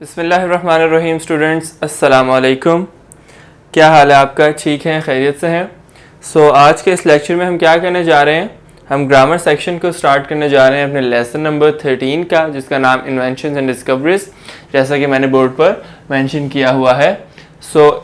बिस्मिल्लाहिर्रहमानिर्रहीम स्टूडेंट्स, अस्सलाम वालेकुम। क्या हाल है आपका? ठीक है, खैरियत से हैं? आज के इस लेक्चर में हम क्या करने जा रहे हैं, हम ग्रामर सेक्शन को स्टार्ट करने जा रहे हैं अपने लेसन नंबर 13 का, जिसका नाम इन्वेंशंस एंड डिस्कवरीज, जैसा कि मैंने बोर्ड पर मेंशन किया हुआ है।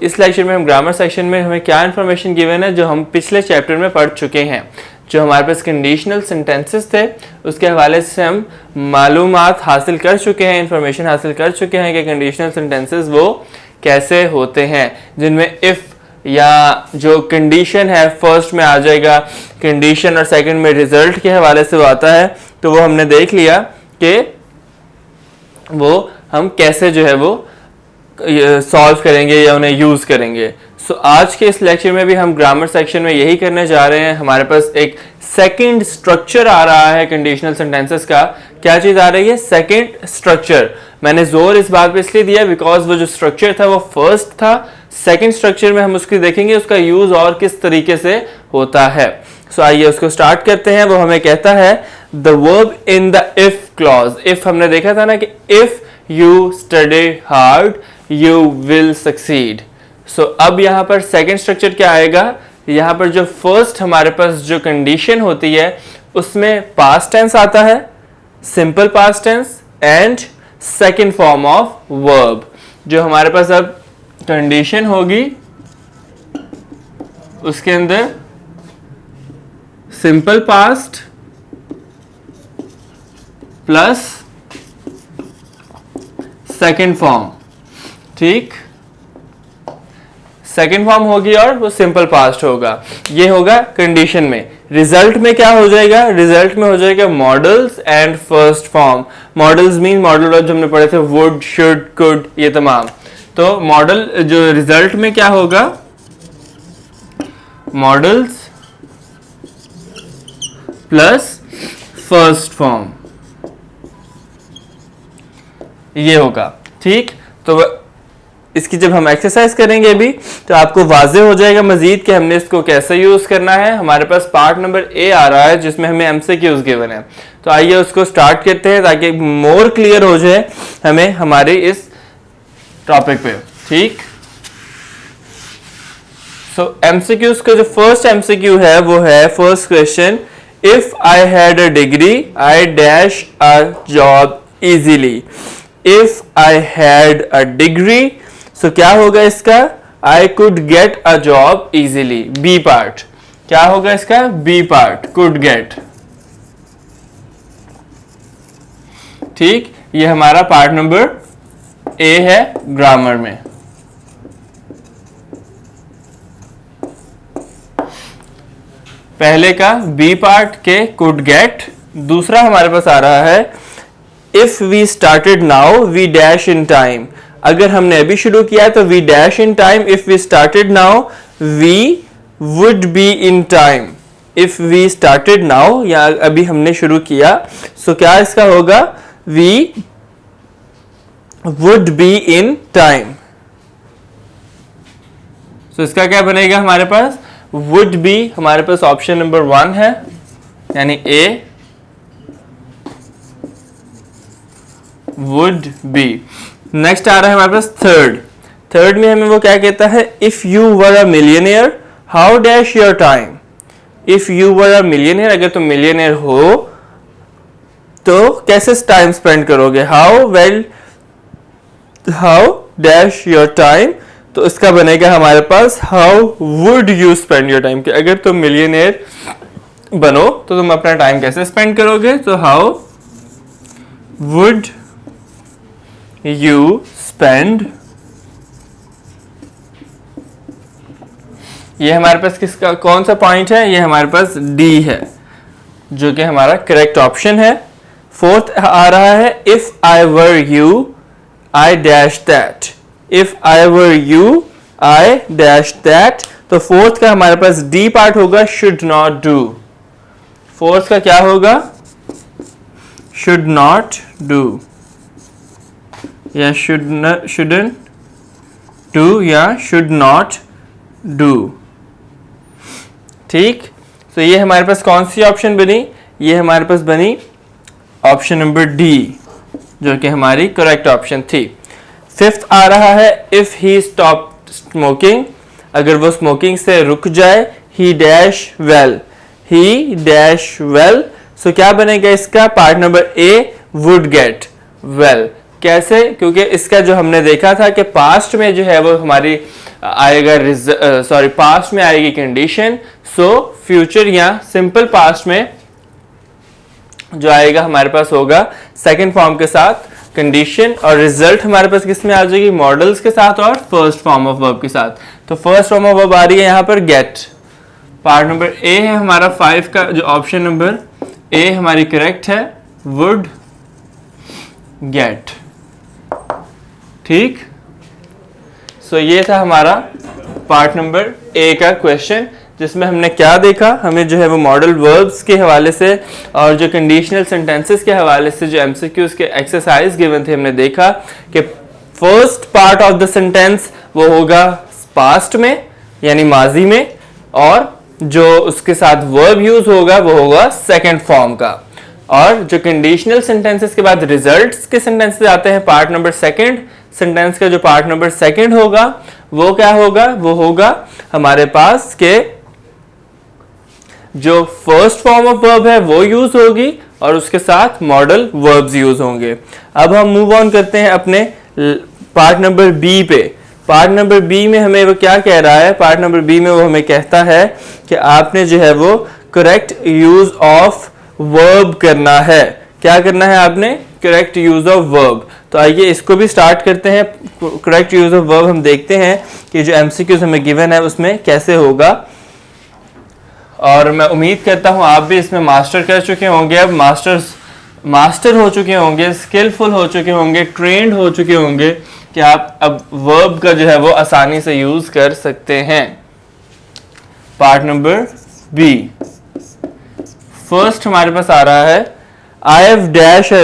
इस लेक्चर में हम ग्रामर सेक्शन में हमें क्या इन्फॉर्मेशन गिवन है जो हम पिछले चैप्टर में पढ़ चुके हैं। जो हमारे पास कंडीशनल सेंटेंसेस थे उसके हवाले से हम मालूमात हासिल कर चुके हैं, इंफॉर्मेशन हासिल कर चुके हैं कि कंडीशनल सेंटेंसेस वो कैसे होते हैं, जिनमें इफ़ या जो कंडीशन है फर्स्ट में आ जाएगा कंडीशन और सेकंड में रिजल्ट के हवाले से वो आता है। तो वो हमने देख लिया कि वो हम कैसे जो है वो सॉल्व करेंगे या उन्हें यूज़ करेंगे। आज के इस लेक्चर में भी हम ग्रामर सेक्शन में यही करने जा रहे हैं। हमारे पास एक सेकंड स्ट्रक्चर आ रहा है कंडीशनल सेंटेंसेस का। क्या चीज़ आ रही है? Second structure. मैंने जोर इस बात पे इसलिए दिया बिकॉज वो जो स्ट्रक्चर था वो फर्स्ट था। सेकंड स्ट्रक्चर में हम उसकी देखेंगे उसका यूज और किस तरीके से होता है। आइए उसको स्टार्ट करते हैं। वो हमें कहता है the verb in the if clause. If हमने देखा था ना कि if you study hard you will succeed. अब यहाँ पर सेकंड स्ट्रक्चर क्या आएगा? यहाँ पर जो फर्स्ट हमारे पास जो कंडीशन होती है उसमें पास्ट टेंस आता है, simple past tense and second form of verb. जो हमारे पास अब कंडीशन होगी उसके अंदर simple past plus second form, ठीक, सेकेंड फॉर्म होगी और वो सिंपल पास्ट होगा। ये होगा कंडीशन में। रिजल्ट में क्या हो जाएगा? रिजल्ट में हो जाएगा models and first form. Models mean model जो हमने पढ़े थे वुड, शुड, कुड, ये तमाम। तो मॉडल जो रिजल्ट में क्या होगा? मॉडल्स प्लस फर्स्ट फॉर्म, ये होगा, ठीक। तो इसकी जब हम एक्सरसाइज करेंगे अभी तो आपको वाजे हो जाएगा मजीद कि हमने इसको कैसे यूज करना है। हमारे पास पार्ट नंबर ए आ रहा है जिसमें हमें एमसीक्यूज गिवन है। तो आइए उसको स्टार्ट करते हैं ताकि मोर क्लियर हो जाए हमें हमारे इस टॉपिक पे, ठीक। एमसीक्यूज का जो फर्स्ट एमसीक्यू है वो है first question, if I had a degree I dash a job easily. If I had a degree क्या होगा इसका? I could get a job easily। B part क्या होगा इसका? बी पार्ट could get, ठीक। ये हमारा पार्ट नंबर ए है ग्रामर में। पहले का बी पार्ट के could get। दूसरा हमारे पास आ रहा है if we started now we dash in time। अगर हमने अभी शुरू किया तो we dash in time। if we started now we would be in time। if we started now या अभी हमने शुरू किया क्या इसका होगा? we would be in time। इसका क्या बनेगा हमारे पास? would be हमारे पास ऑप्शन नंबर 1 है यानी ए would be। नेक्स्ट आ रहा है हमारे पास थर्ड में हमें वो क्या कहता है? If you were a millionaire how dash your time. If you were a millionaire, अगर तुम मिलियनेयर हो तो कैसे टाइम स्पेंड करोगे? How dash your time. तो इसका बनेगा हमारे पास how would you spend your time. कि अगर तुम मिलियनेयर बनो तो तुम अपना टाइम कैसे स्पेंड करोगे? तो हाउ वुड you spend। ये हमारे पास किसका कौन सा पॉइंट है? ये हमारे पास डी है जो कि हमारा करेक्ट ऑप्शन है। फोर्थ आ रहा है if I were you I dash that. If I were you I dash that. तो फोर्थ का हमारे पास डी पार्ट होगा शुड नॉट डू। फोर्थ का क्या होगा? शुड नॉट डू या shouldn't do या should not do, ठीक। ये हमारे पास कौन सी ऑप्शन बनी? ये हमारे पास बनी ऑप्शन नंबर डी जो कि हमारी करेक्ट ऑप्शन थी। फिफ्थ आ रहा है इफ ही स्टॉप स्मोकिंग, अगर वो स्मोकिंग से रुक जाए, he dash well, he dash well. So क्या बनेगा इसका? Part number A would get well. कैसे? क्योंकि इसका जो हमने देखा था कि पास्ट में जो है वो हमारी आएगा पास्ट में आएगी कंडीशन, सो फ्यूचर या सिंपल पास्ट में जो आएगा हमारे पास होगा सेकंड फॉर्म के साथ कंडीशन, और रिजल्ट हमारे पास किस में आ जाएगी? मॉडल्स के साथ और फर्स्ट फॉर्म ऑफ वर्ब के साथ। तो फर्स्ट फॉर्म ऑफ वर्ब आ रही है यहाँ पर गेट। पार्ट नंबर ए है हमारा 5 का, जो ऑप्शन नंबर ए हमारी करेक्ट है, वुड गेट। ठीक, सो ये था हमारा पार्ट नंबर ए का क्वेश्चन, जिसमें हमने क्या देखा? हमें जो है वो मॉडल वर्ब्स के हवाले से और जो कंडीशनल सेंटेंसेस के हवाले से जो एमसीक्यूज के एक्सरसाइज गिवन थे, हमने देखा कि first part of the sentence वो होगा पास्ट में यानी माजी में, और जो उसके साथ वर्ब यूज होगा वो होगा सेकंड फॉर्म का, और जो कंडीशनल सेंटेंसेस के बाद रिजल्ट्स के सेंटेंसेस आते हैं पार्ट नंबर सेकंड, सेंटेंस का जो पार्ट नंबर सेकंड होगा वो क्या होगा? वो होगा हमारे पास के जो फर्स्ट फॉर्म ऑफ वर्ब है वो यूज होगी और उसके साथ मॉडल वर्ब्स यूज होंगे। अब हम मूव ऑन करते हैं अपने पार्ट नंबर बी पे। पार्ट नंबर बी में हमें वो क्या कह रहा है? पार्ट नंबर बी में वो हमें कहता है कि आपने जो है वो करेक्ट यूज ऑफ वर्ब करना है। क्या करना है आपने? Correct use of verb. तो आइए इसको भी स्टार्ट करते हैं। करेक्ट यूज ऑफ वर्ब हम देखते हैं कि जो एमसीक्यूज हमें गिवन है उसमें कैसे होगा, और मैं उम्मीद करता हूं आप भी इसमें मास्टर कर चुके होंगे, अब मास्टर हो चुके होंगे, स्किलफुल हो चुके होंगे, ट्रेंड हो चुके होंगे कि आप अब वर्ब का जो है वो आसानी से यूज कर सकते हैं। पार्ट नंबर बी, फर्स्ट हमारे पास आ रहा है I have dash a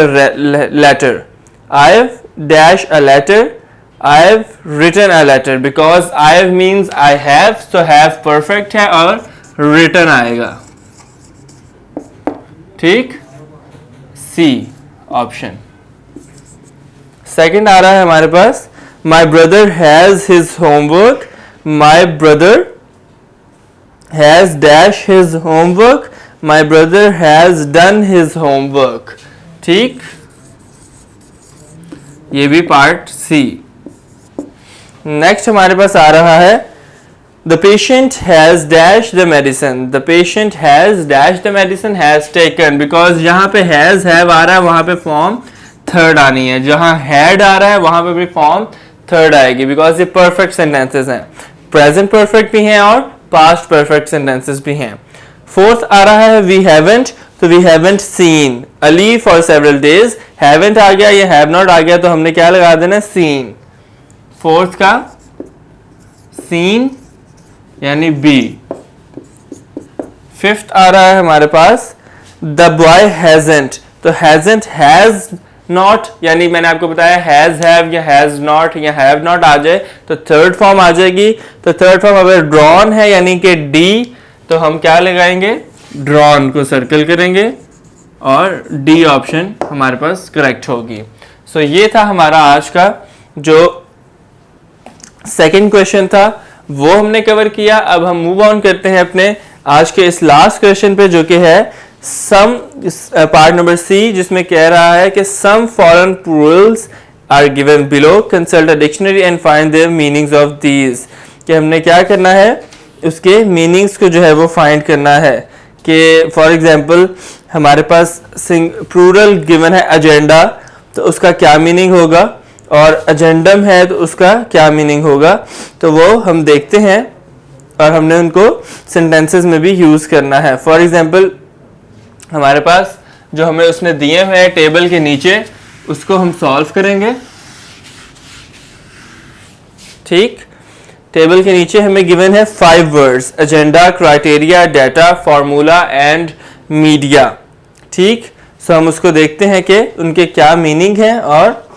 letter, I have dash a letter, I have written a letter. Because I have means I have, so have perfect है और रिटन आएगा। ठीक, सी ऑप्शन। सेकंड आ रहा है हमारे पास my brother has his homework, my brother has dash his homework, my brother has done his homework. ठीक, ये भी पार्ट सी। नेक्स्ट हमारे पास आ रहा है The patient has dashed the medicine. The patient has dashed the medicine has taken. Because यहाँ पे has have आ रहा है वहाँ पे फॉर्म थर्ड आनी है, जहाँ had आ रहा है वहाँ पे भी फॉर्म थर्ड आएगी, बिकॉज ये परफेक्ट सेंटेंसेस हैं, प्रेजेंट परफेक्ट भी हैं और पास्ट परफेक्ट सेंटेंसेस भी हैं। फोर्थ आ रहा है we haven't, तो we haven't seen Ali for several days. haven't आ गया, ये have not आ गया, तो हमने क्या लगा देना? seen। फोर्थ का seen यानी बी। फिफ्थ आ रहा है हमारे पास द बॉय हैजंट, तो हैजंट हैज नॉट, यानी मैंने आपको बताया हैज हैव या हैज नॉट या हैव नॉट आ जाए तो थर्ड फॉर्म आ जाएगी। तो थर्ड फॉर्म अगर ड्रॉन है यानी कि डी, तो हम क्या लगाएंगे? ड्रॉन को सर्कल करेंगे और डी ऑप्शन हमारे पास करेक्ट होगी। सो ये था हमारा आज का जो सेकंड क्वेश्चन था, वो हमने कवर किया। अब हम मूव ऑन करते हैं अपने आज के इस लास्ट क्वेश्चन पे, जो कि है सम, पार्ट नंबर सी, जिसमें कह रहा है कि some foreign plurals are given below, consult a dictionary and find the meanings of these. कि हमने क्या करना है? उसके मीनिंग्स को जो है वो फाइंड करना है। कि फॉर एग्जांपल हमारे पास प्लूरल गिवन है एजेंडा, तो उसका क्या मीनिंग होगा, और एजेंडम है तो उसका क्या मीनिंग होगा, तो वो हम देखते हैं और हमने उनको सेंटेंसेस में भी यूज करना है। फॉर एग्जांपल हमारे पास जो हमें उसने दिए हुए हैं टेबल के नीचे, उसको हम सॉल्व करेंगे। ठीक, टेबल के नीचे हमें गिवन है 5 words, agenda, criteria, data, formula and media. ठीक, सो हम उसको देखते हैं कि उनके क्या मीनिंग है और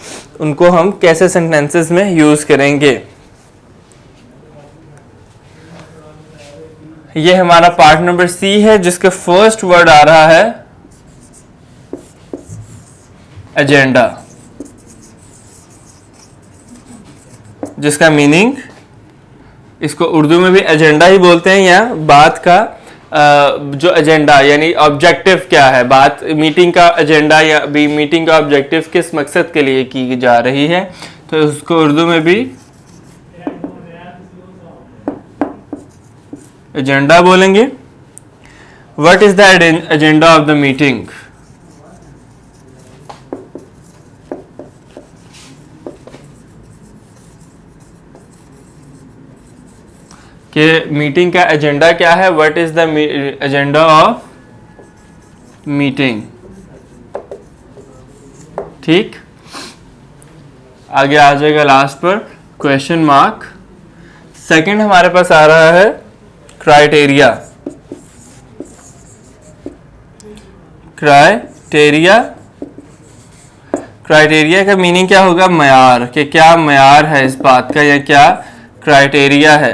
उनको हम कैसे सेंटेंसेस में यूज करेंगे। ये हमारा पार्ट नंबर सी है, जिसका फर्स्ट वर्ड आ रहा है एजेंडा। जिसका मीनिंग इसको उर्दू में भी एजेंडा ही बोलते हैं, या बात का जो एजेंडा यानी ऑब्जेक्टिव क्या है, बात मीटिंग का एजेंडा या भी मीटिंग का ऑब्जेक्टिव किस मकसद के लिए की जा रही है, तो उसको उर्दू में भी एजेंडा बोलेंगे। What is the agenda of the meeting? कि मीटिंग का एजेंडा क्या है, what is the agenda of meeting. ठीक, आगे आ जाएगा लास्ट पर क्वेश्चन मार्क। सेकंड हमारे पास आ रहा है क्राइटेरिया। क्राइटेरिया का मीनिंग क्या होगा? मयार, कि क्या मयार है इस बात का, या क्या क्राइटेरिया है।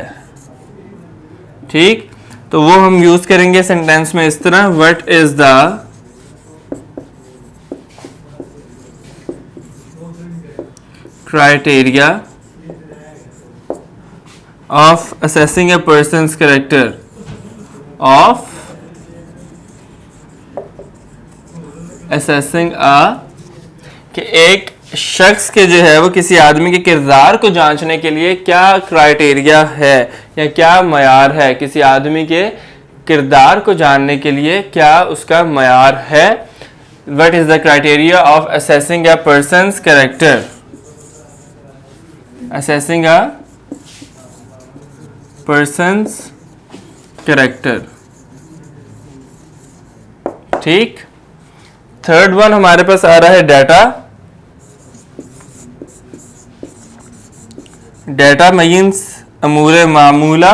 ठीक, तो वो हम यूज करेंगे सेंटेंस में इस तरह, what is the criteria of assessing a persons character, of assessing कि एक शख्स के जो है वो किसी आदमी के किरदार को जांचने के लिए क्या क्राइटेरिया है या क्या मयार है, किसी आदमी के किरदार को जानने के लिए क्या उसका मयार है। What is the criteria of assessing a persons character, assessing a persons character. ठीक, थर्ड वन हमारे पास आ रहा है डाटा। डाटा मीन्स अमूर मामूला,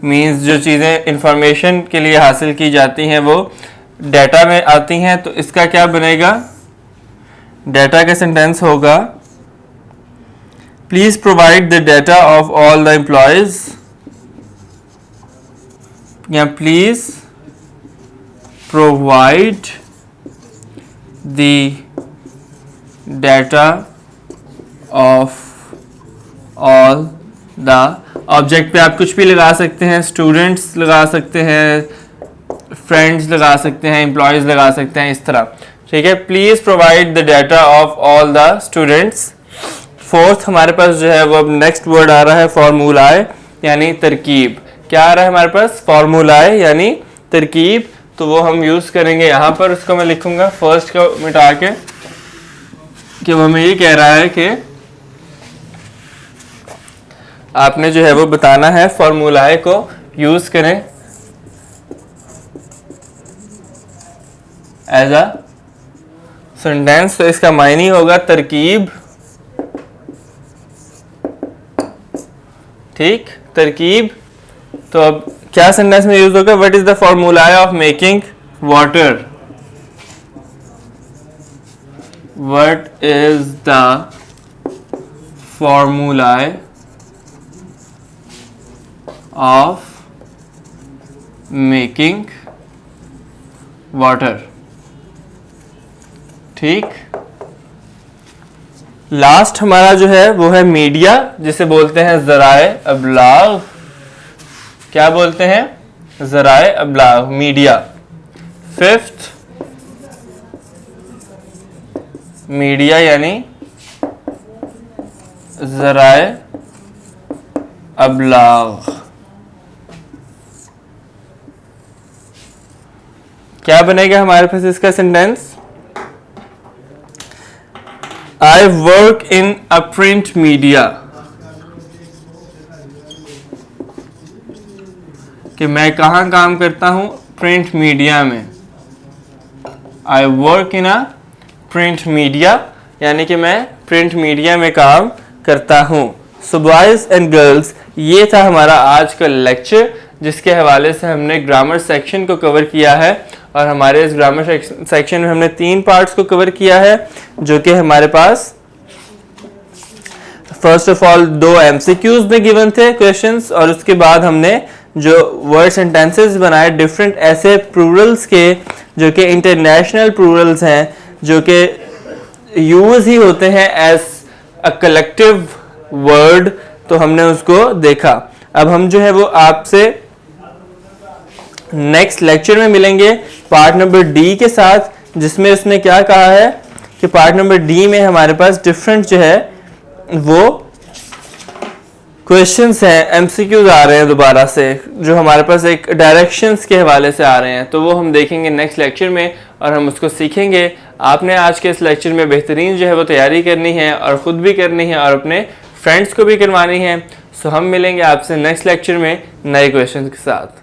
मीन्स जो चीज़ें इंफॉर्मेशन के लिए हासिल की जाती हैं वो डाटा में आती हैं। तो इसका क्या बनेगा? डाटा का सेंटेंस होगा please provide the data of all the employees, या please provide the data of all the. Object पे आप कुछ भी लगा सकते हैं, स्टूडेंट्स लगा सकते हैं, फ्रेंड्स लगा सकते हैं, एम्प्लॉयज लगा सकते हैं, इस तरह। ठीक है, please provide the data of all the students. Fourth हमारे पास जो है वो अब नेक्स्ट वर्ड आ रहा है फॉर्मूलाए, यानी तरकीब। क्या आ रहा है हमारे पास? फॉर्मूलाए यानी तरकीब। तो वो हम यूज करेंगे यहाँ पर, उसको मैं लिखूंगा फर्स्ट को मिटा के, कि वो हमें ये कह रहा है कि आपने जो है वो बताना है फॉर्मूलाए को यूज करें एज अ सेंटेंस। तो इसका मायने होगा तरकीब। ठीक, तरकीब। तो अब क्या सेंटेंस में यूज होगा? What is the formulae of making water, what is the formulae of making water। ठीक, लास्ट हमारा जो है वो है मीडिया, जिसे बोलते हैं ज़राए अबलाग। क्या बोलते हैं? ज़राए अबलाग, मीडिया। फिफ्थ, मीडिया यानी ज़राए अबलाग। क्या बनेगा हमारे पास इसका sentence? I work in a print media, कि मैं कहाँ काम करता हूँ? प्रिंट मीडिया में। I work in a print media यानी कि मैं प्रिंट मीडिया में काम करता हूँ। सो बॉयज़ एंड गर्ल्स, ये था हमारा आज का लेक्चर, जिसके हवाले से हमने ग्रामर सेक्शन को कवर किया है। और हमारे इस ग्रामर सेक्शन में हमने 3 पार्ट्स को कवर किया है, जो कि हमारे पास फर्स्ट ऑफ ऑल 2 MCQs में गिवन थे क्वेश्चंस, और उसके बाद हमने जो वर्ड सेंटेंसेस बनाए डिफरेंट ऐसे प्लूरल्स के, जो कि इंटरनेशनल प्लूरल्स हैं, जो कि यूज ही होते हैं एज अ कलेक्टिव वर्ड, तो हमने उसको देखा। अब हम जो है वो आपसे नेक्स्ट लेक्चर में मिलेंगे पार्ट नंबर डी के साथ, जिसमें उसने क्या कहा है कि पार्ट नंबर डी में हमारे पास डिफरेंट जो है वो क्वेश्चंस हैं, एमसीक्यूज आ रहे हैं दोबारा से, जो हमारे पास एक डायरेक्शंस के हवाले से आ रहे हैं, तो वो हम देखेंगे नेक्स्ट लेक्चर में और हम उसको सीखेंगे। आपने आज के इस लेक्चर में बेहतरीन जो है वो तैयारी करनी है और ख़ुद भी करनी है और अपने फ्रेंड्स को भी करवानी है। सो हम मिलेंगे आपसे नेक्स्ट लेक्चर में नए क्वेश्चंस के साथ।